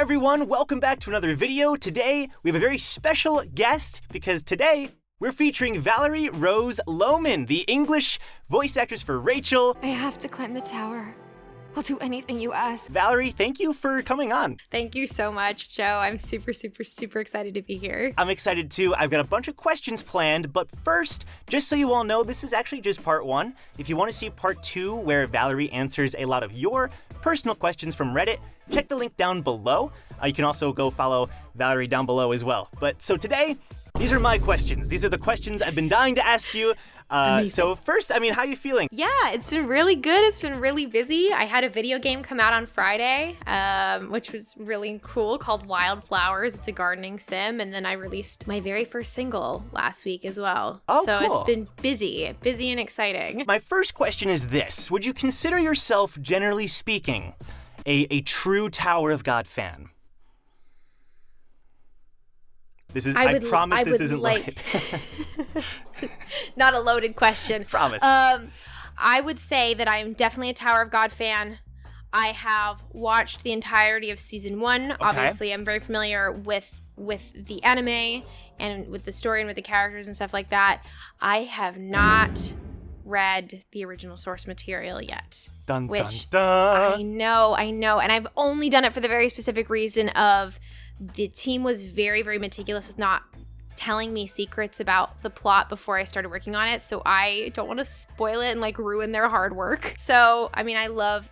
everyone, welcome back to another video. Today, we have a very special guest because today, we're featuring Valerie Rose Lohman, the English voice actress for Rachel. I have to climb the tower. I'll do anything you ask. Valerie, thank you for coming on. Thank you so much, Joe. I'm super excited to be here. I'm excited too. I've got a bunch of questions planned, but first, just so you all know, this is actually just part one. If you want to see part two, where Valerie answers a lot of your personal questions from Reddit, check the link down below. You can also go follow Valerie down below as well. But so today, these are my questions. These are the questions I've been dying to ask you. So first, how are you feeling? Yeah, it's been really good. It's been really busy. I had a video game come out on Friday, which was really cool, called Wildflowers. It's a gardening sim. And then I released my very first single last week as well. Oh, so cool. It's been busy and exciting. My first question is this. Would you consider yourself, generally speaking, a true Tower of God fan? I promise this isn't loaded. Not a loaded question. Promise. I would say that I am definitely a Tower of God fan. I have watched the entirety of season 1. Okay. Obviously, I'm very familiar with the anime and with the story and with the characters and stuff like that. I have not read the original source material yet. Dun, which dun, dun. I know. And I've only done it for the very specific reason of the team was very meticulous with not telling me secrets about the plot before I started working on it, so I don't want to spoil it and ruin their hard work. So I love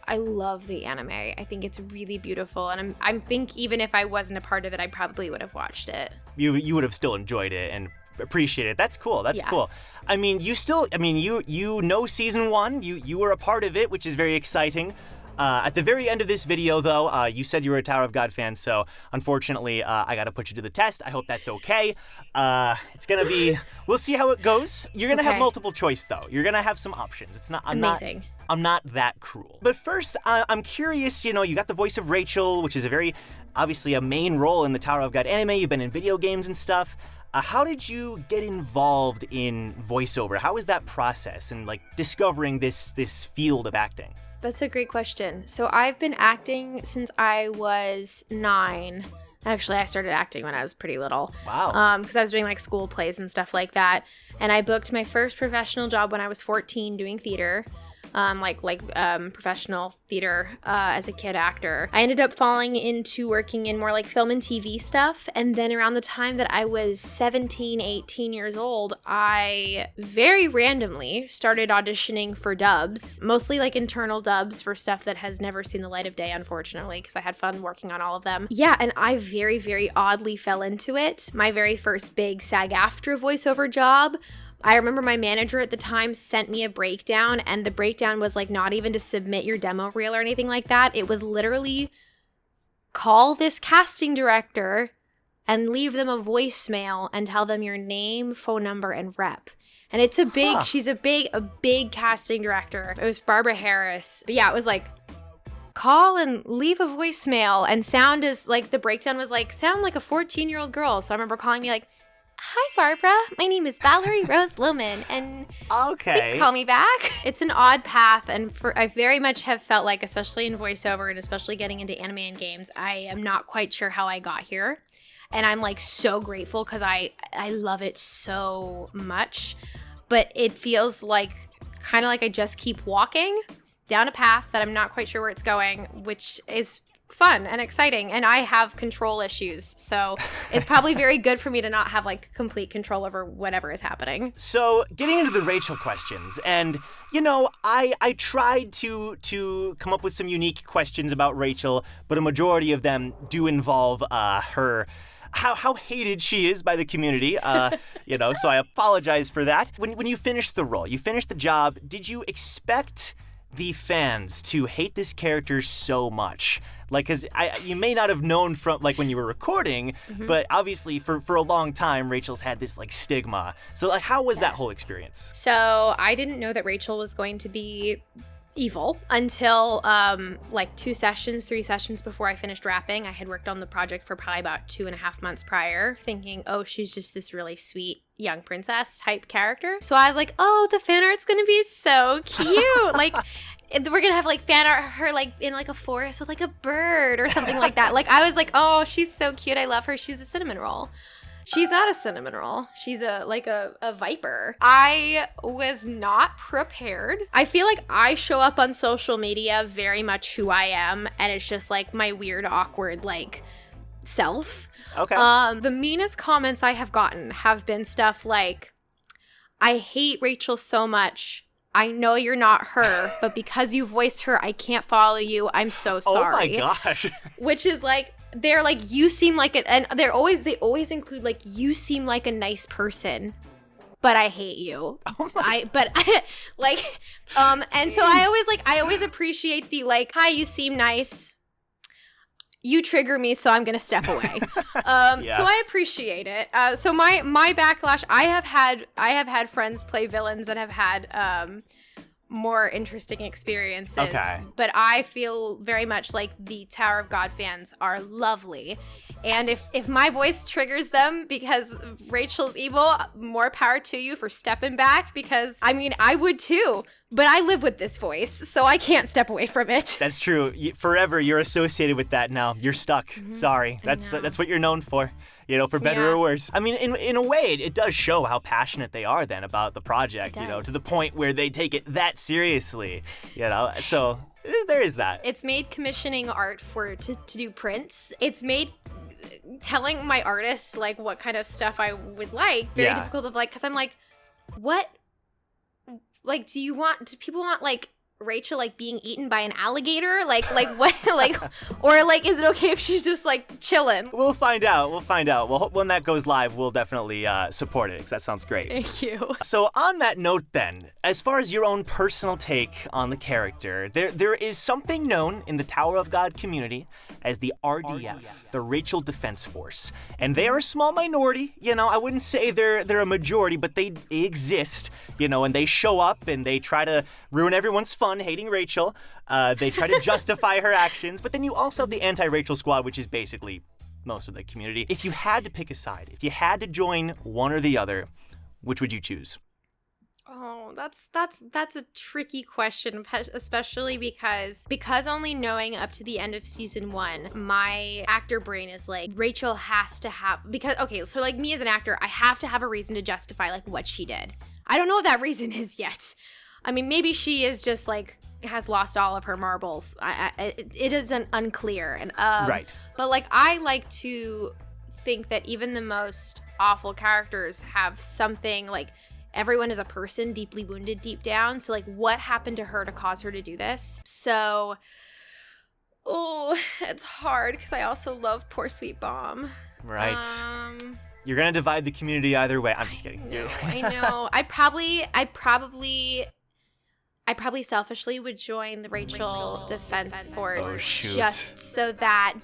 the anime. I think it's really beautiful, and I think even if I wasn't a part of it, I probably would have watched it. You would have still enjoyed it and appreciate it. That's cool. That's cool. You know season 1. You were a part of it, which is very exciting. At the very end of this video, though, you said you were a Tower of God fan, so unfortunately, I gotta put you to the test. I hope that's okay. It's gonna be, we'll see how it goes. You're gonna have multiple choice, though. You're gonna have some options. It's not, Amazing. I'm not that cruel. But first, I'm curious, you got the voice of Rachel, which is obviously a main role in the Tower of God anime. You've been in video games and stuff. How did you get involved in voiceover? How was that process and discovering this field of acting? That's a great question. So I've been acting since I was 9. Actually, I started acting when I was pretty little. Wow. Because I was doing school plays and stuff like that. And I booked my first professional job when I was 14 doing theater. Professional theater as a kid actor. I ended up falling into working in more film and TV stuff. And then around the time that I was 17, 18 years old, I very randomly started auditioning for dubs, mostly internal dubs for stuff that has never seen the light of day, unfortunately, because I had fun working on all of them. Yeah, and I very oddly fell into it. My very first big SAG-AFTRA voiceover job, I remember my manager at the time sent me a breakdown, and the breakdown was not even to submit your demo reel or anything like that. It was literally call this casting director and leave them a voicemail and tell them your name, phone number, and rep. And it's a big, she's a big casting director. It was Barbara Harris. But yeah, it was call and leave a voicemail and sound as the breakdown was sound like a 14-year-old girl. So I remember calling me hi, Barbara. My name is Valerie Rose Lohman, and please call me back. It's an odd path, and I very much have felt especially in voiceover and especially getting into anime and games, I am not quite sure how I got here. And I'm so grateful because I love it so much. But it feels kind of like I just keep walking down a path that I'm not quite sure where it's going, which is fun and exciting, and I have control issues, so it's probably very good for me to not have complete control over whatever is happening. So getting into the Rachel questions, and I tried to come up with some unique questions about Rachel, but a majority of them do involve her. How hated she is by the community, so I apologize for that. When you finished the role, you finished the job, did you expect the fans to hate this character so much? Because you may not have known from when you were recording, but obviously for a long time, Rachel's had this stigma. So how was that whole experience? So I didn't know that Rachel was going to be evil until 3 sessions before I finished rapping. I had worked on the project for probably about 2.5 months prior, thinking, oh, she's just this really sweet young princess type character. So I was oh, the fan art's gonna be so cute. we're gonna have like fan art her like in like a forest with like a bird or something like that. Like I was like, oh, she's so cute. I love her. She's a cinnamon roll. She's not a cinnamon roll. She's a viper. I was not prepared. I feel like I show up on social media very much who I am, and it's just like my weird, awkward like self. Okay. The meanest comments I have gotten have been stuff like, I hate Rachel so much. I know you're not her, but because you voiced her, I can't follow you. I'm so sorry. Oh my gosh. Which is like, they're like, you seem like it, and they always include like, you seem like a nice person, but I hate you. Oh And so I always appreciate the like, hi, you seem nice. You trigger me, so I'm gonna step away. So I appreciate it. So my backlash, I have had friends play villains that have had more interesting experiences. Okay. But I feel very much like the Tower of God fans are lovely. And if my voice triggers them because Rachel's evil, more power to you for stepping back, because I mean, I would too, but I live with this voice, so I can't step away from it. That's true. Forever you're associated with that now. You're stuck. Mm-hmm. Sorry. That's what you're known for. You know, for better or worse. I mean, in a way, it does show how passionate they are then about the project, you know, to the point where they take it that seriously, you know. So there is that. It's made commissioning art to do prints. It's made telling my artists like what kind of stuff I would like very difficult of like, because I'm like, what? Like, do people want like Rachel like being eaten by an alligator? Like what? Like, or like, is it okay if she's just like chilling? We'll find out. Well, when that goes live, we'll definitely support it, because that sounds great. Thank you. So on that note then, as far as your own personal take on the character, there is something known in the Tower of God community as the RDF, the Rachel Defense Force. And they are a small minority, you know, I wouldn't say they're a majority, but they exist, you know, and they show up and they try to ruin everyone's fun hating Rachel. They try to justify her actions, but then you also have the anti-Rachel squad, which is basically most of the community. If you had to pick a side, if you had to join one or the other, which would you choose? Oh, that's a tricky question, especially because only knowing up to the end of season 1, my actor brain is like, Rachel has to have, because, okay, so like me as an actor, I have to have a reason to justify like what she did. I don't know what that reason is yet. I mean, maybe she is just like, has lost all of her marbles. It isn't unclear. And right. But like, I like to think that even the most awful characters have something like, everyone is a person deeply wounded deep down. So like, what happened to her to cause her to do this? So, oh, it's hard because I also love poor sweet Bomb. Right. You're gonna divide the community either way. I'm just kidding. No, I know. I probably selfishly would join the Rachel Defense Force. Oh, shoot. Just so that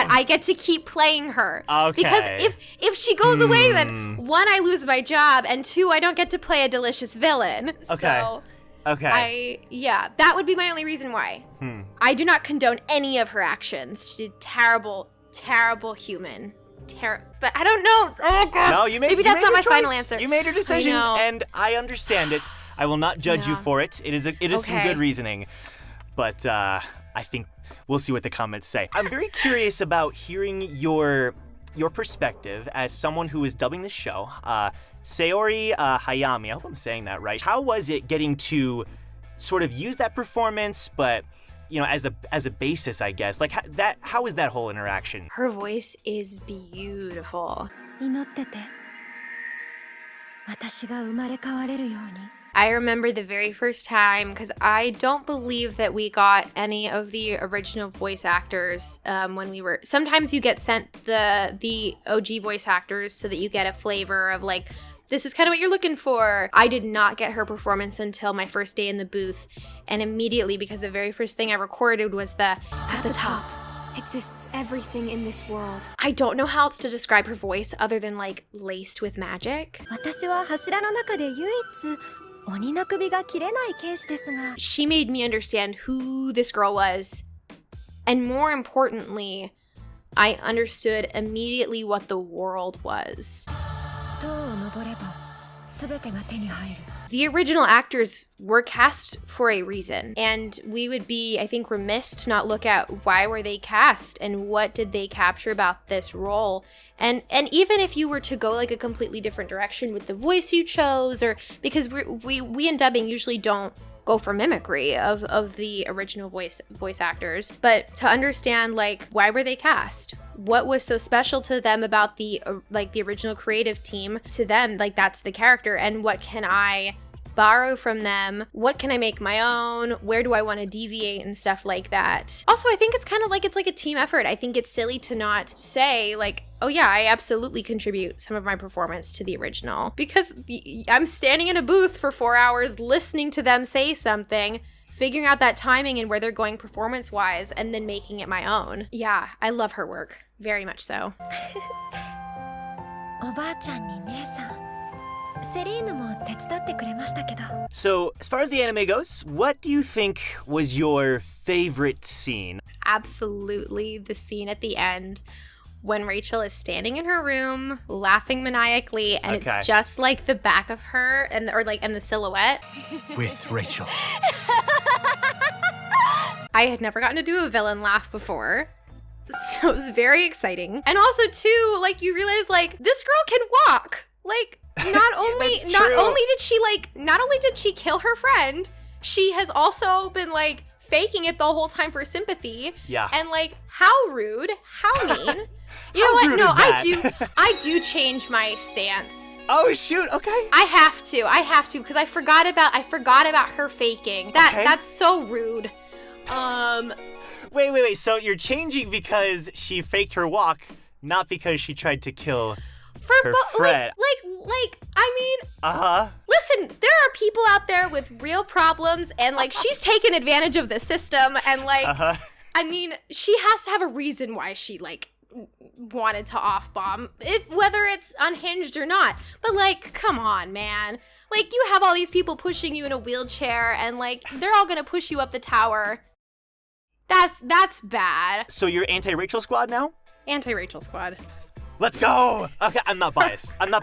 I get to keep playing her. Okay. Because if she goes away, then 1, I lose my job, and 2, I don't get to play a delicious villain. Okay. So okay. That would be my only reason why. I do not condone any of her actions. She's a terrible, terrible human. But I don't know. Oh god. No, Maybe that's not my final answer. You made your decision, and I understand it. I will not judge you for it. It is some good reasoning, but I think we'll see what the comments say. I'm very curious about hearing your perspective as someone who is dubbing the show. Saori Hayami, I hope I'm saying that right. How was it getting to sort of use that performance, but you know, as a basis, I guess? Like how is that whole interaction? Her voice is beautiful. I remember the very first time, because I don't believe that we got any of the original voice actors when we were. Sometimes you get sent the OG voice actors so that you get a flavor of like, this is kind of what you're looking for. I did not get her performance until my first day in the booth, and immediately, because the very first thing I recorded was the at the top exists everything in this world. I don't know how else to describe her voice other than like laced with magic. She made me understand who this girl was, and more importantly, I understood immediately what the world was. The original actors were cast for a reason, and we would be, I think, remiss to not look at why were they cast and what did they capture about this role. And even if you were to go like a completely different direction with the voice you chose, or because we in dubbing usually don't go for mimicry of the original voice actors, but to understand like why were they cast, what was so special to them about the original creative team, to them like that's the character, and what can I borrow from them, what can I make my own, where do I want to deviate and stuff like that. Also, I think it's kind of like it's like a team effort. I think it's silly to not say like, oh yeah, I absolutely contribute some of my performance to the original, because I'm standing in a booth for 4 hours listening to them say something, figuring out that timing and where they're going performance-wise, and then making it my own. Yeah, I love her work. Very much so. So, as far as the anime goes, what do you think was your favorite scene? Absolutely the scene at the end when Rachel is standing in her room laughing maniacally, and it's just like the back of her and the silhouette with Rachel. I had never gotten to do a villain laugh before, so it was very exciting. And also too, like, you realize like this girl can walk. Like, not only did she kill her friend, she has also been like faking it the whole time for sympathy. Yeah. And like, how rude, how mean. You know what? No, I do change my stance. Oh shoot, okay. I have to, because I forgot about her faking. That's so rude. Wait. So you're changing because she faked her walk, not because she tried to kill her friend. I mean, listen, there are people out there with real problems, and like she's taken advantage of the system, and like, I mean, she has to have a reason why she like wanted to off-bomb, whether it's unhinged or not. But like, come on, man. Like, you have all these people pushing you in a wheelchair, and like, they're all gonna push you up the tower. That's bad. So you're anti-Rachel squad now? Anti-Rachel squad. Let's go. Okay, I'm not biased. I'm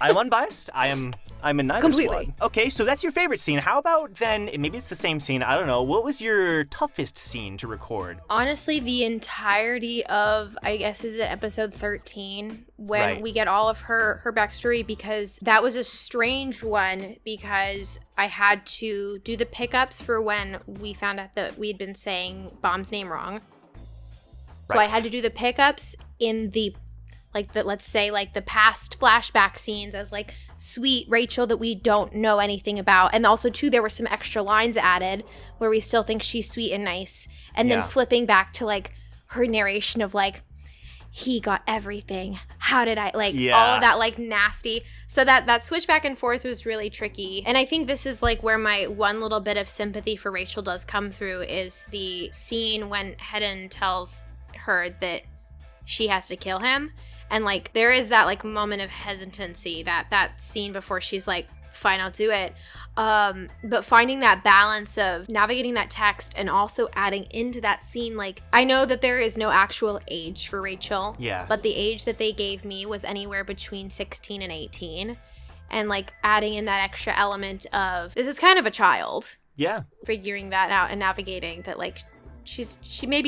unbiased. I'm in neither completely squad. Okay, so that's your favorite scene. How about then, maybe it's the same scene, I don't know, what was your toughest scene to record? Honestly, the entirety of, I guess, is it episode 13, when we get all of her backstory, because that was a strange one, because I had to do the pickups for when we found out that we had been saying Bomb's name wrong. So I had to do the pickups in the past flashback scenes as like sweet Rachel that we don't know anything about. And also too, there were some extra lines added where we still think she's sweet and nice. And then flipping back to like her narration of like, he got everything. How did I, like, all of that like nasty. So that switch back and forth was really tricky. And I think this is like where my one little bit of sympathy for Rachel does come through, is the scene when Hedden tells her that she has to kill him, and like there is that like moment of hesitancy, that scene before she's like, fine, I'll do it, but finding that balance of navigating that text and also adding into that scene, like, I know that there is no actual age for Rachel, but the age that they gave me was anywhere between 16 and 18, and like adding in that extra element of this is kind of a child, figuring that out and navigating that, like, she may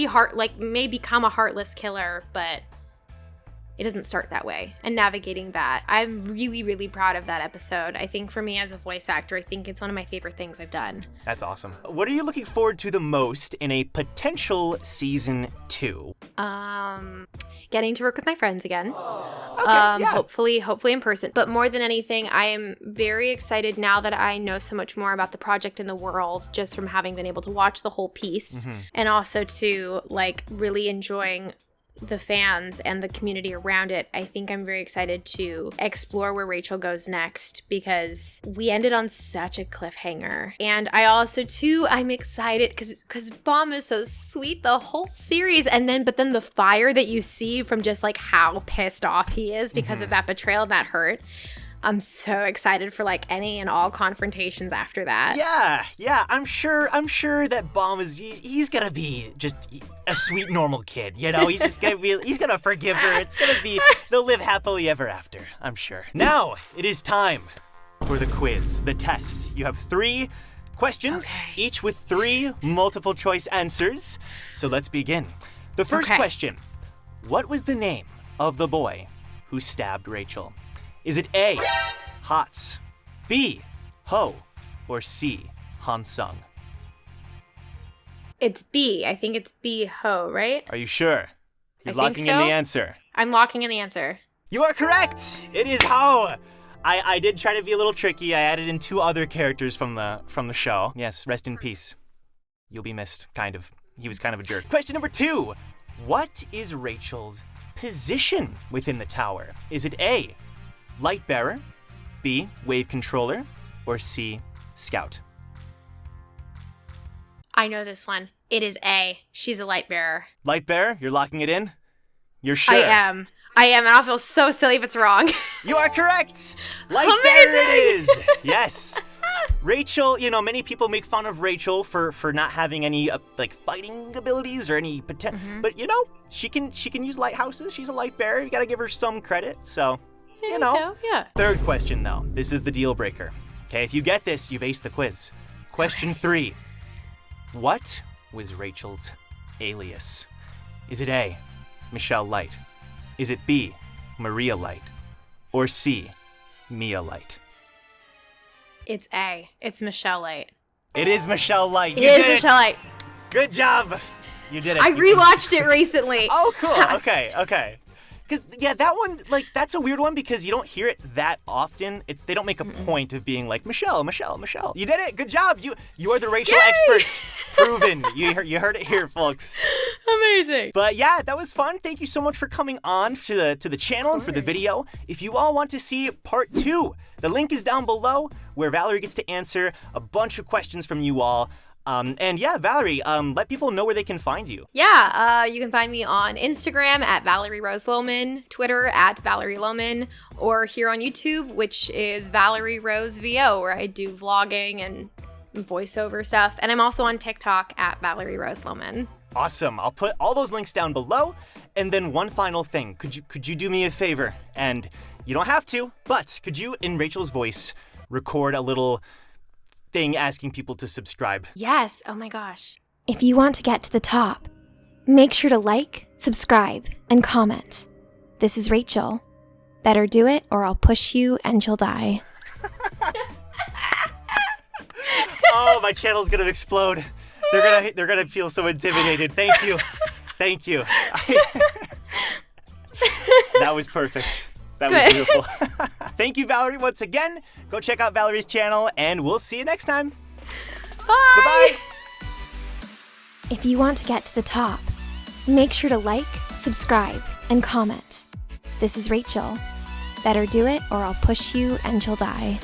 become a heartless killer, but it doesn't start that way. And navigating that, I'm really, really proud of that episode. I think for me as a voice actor, I think it's one of my favorite things I've done. That's awesome. What are you looking forward to the most in a potential season 2? Getting to work with my friends again. Hopefully in person. But more than anything, I am very excited now that I know so much more about the project and the world, just from having been able to watch the whole piece, and also to like really enjoying the fans and the community around it. I think I'm very excited to explore where Rachel goes next, because we ended on such a cliffhanger. And I also too, I'm excited because Bomb is so sweet the whole series, but then the fire that you see from just like how pissed off he is because of that betrayal and that hurt. I'm so excited for like any and all confrontations after that. Yeah. I'm sure that Bomb he's gonna be just a sweet normal kid. You know, he's gonna forgive her. They'll live happily ever after, I'm sure. Now it is time for the quiz, the test. You have 3 questions, each with 3 multiple choice answers. So let's begin. The first question: what was the name of the boy who stabbed Rachel? Is it A, Hots, B, Ho, or C, Hansung? It's B. I think it's B, Ho, right? Are you sure? You're locking in the answer. I'm locking in the answer. You are correct. It is Ho. I did try to be a little tricky. I added in 2 other characters from the show. Yes, rest in peace. You'll be missed, kind of. He was kind of a jerk. Question number 2. What is Rachel's position within the tower? Is it A, light bearer, B, wave controller, or C, scout? I know this one. It is A. She's a light bearer. Light bearer? You're locking it in? You're sure? I am, and I'll feel so silly if it's wrong. You are correct! Light bearer it is! Yes. Rachel, you know, many people make fun of Rachel for not having any like fighting abilities or any potential, but you know, she can use lighthouses. She's a light bearer. You gotta give her some credit. So, There you know. we go. Yeah. Third question though. This is the deal breaker. Okay, if you get this, you've aced the quiz. Question 3. What was Rachel's alias? Is it A, Michelle Light? Is it B, Maria Light? Or C, Mia Light? It's A. It's Michelle Light. It is Michelle Light. It is Michelle Light. Good job. You did it. I rewatched it recently. Oh, cool. Okay. Because, yeah, that one, like, that's a weird one because you don't hear it that often. They don't make a point of being like, Michelle. You did it. Good job. You are the Rachel experts. Proven. You heard it here, folks. Amazing. But yeah, that was fun. Thank you so much for coming on to the channel and for the video. If you all want to see part 2, the link is down below where Valerie gets to answer a bunch of questions from you all. And yeah, Valerie, let people know where they can find you. Yeah, you can find me on Instagram at Valerie Rose Lohman, Twitter at Valerie Lohman, or here on YouTube, which is Valerie Rose VO, where I do vlogging and voiceover stuff. And I'm also on TikTok at Valerie Rose Lohman. Awesome. I'll put all those links down below. And then one final thing. Could you do me a favor? And you don't have to, but could you, in Rachel's voice, record a little thing asking people to subscribe? Yes. Oh my gosh. If you want to get to the top, make sure to like, subscribe, and comment. This is Rachel. Better do it or I'll push you and you'll die. Oh, my channel's gonna explode. They're gonna feel so intimidated. Thank you. That was perfect. That was beautiful. Thank you, Valerie, once again. Go check out Valerie's channel, and we'll see you next time. Bye. Bye-bye. If you want to get to the top, make sure to like, subscribe, and comment. This is Rachel. Better do it or I'll push you and you'll die.